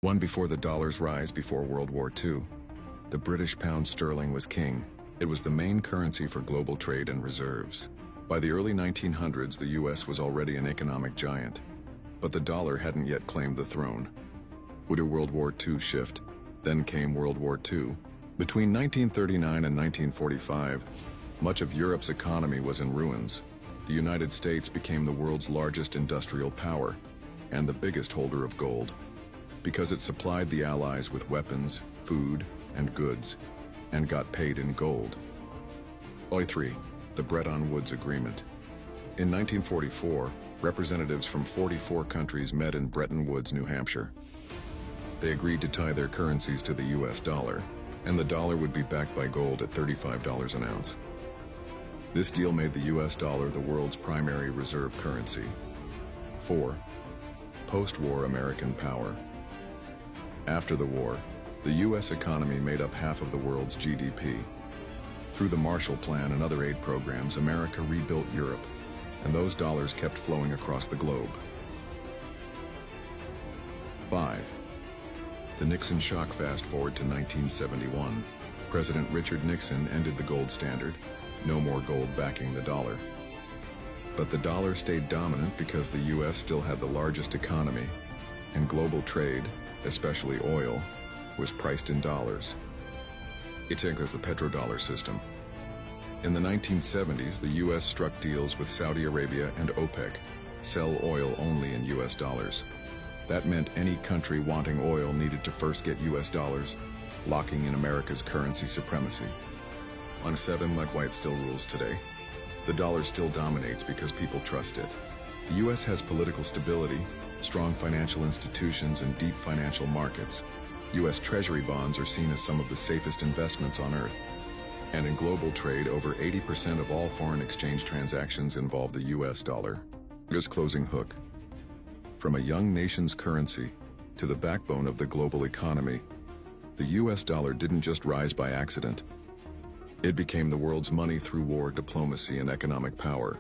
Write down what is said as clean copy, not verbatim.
One before the dollar's rise before World War II. The British pound sterling was king. It was the main currency for global trade and reserves. By the early 1900s, the US was already an economic giant, but the dollar hadn't yet claimed the throne. Would a World War II shift? Then came World War II. Between 1939 and 1945, much of Europe's economy was in ruins. The United States became the world's largest industrial power and the biggest holder of gold, because it supplied the Allies with weapons, food, and goods, and got paid in gold. OI3, the Bretton Woods Agreement. In 1944, representatives from 44 countries met in Bretton Woods, New Hampshire. They agreed to tie their currencies to the US dollar, and the dollar would be backed by gold at $35 an ounce. This deal made the US dollar the world's primary reserve currency. 4. Post-war American power. After the war, the US economy made up half of the world's GDP. Through the Marshall Plan and other aid programs, America rebuilt Europe, and those dollars kept flowing across the globe. 5. The Nixon shock. Fast forward to 1971. President Richard Nixon ended the gold standard. No more gold backing the dollar. But the dollar stayed dominant because the US still had the largest economy, and global trade, especially oil, was priced in dollars. It anchors the petrodollar system. In the 1970s, the US struck deals with Saudi Arabia and OPEC, sell oil only in US dollars. That meant any country wanting oil needed to first get US dollars, locking in America's currency supremacy. On 7, like why it still rules today. The dollar still dominates because people trust it. The US has political stability, strong financial institutions, and deep financial markets. US Treasury bonds are seen as some of the safest investments on earth. And in global trade, over 80% of all foreign exchange transactions involve the US dollar. Here's closing hook. From a young nation's currency to the backbone of the global economy, the US dollar didn't just rise by accident. It became the world's money through war, diplomacy, and economic power.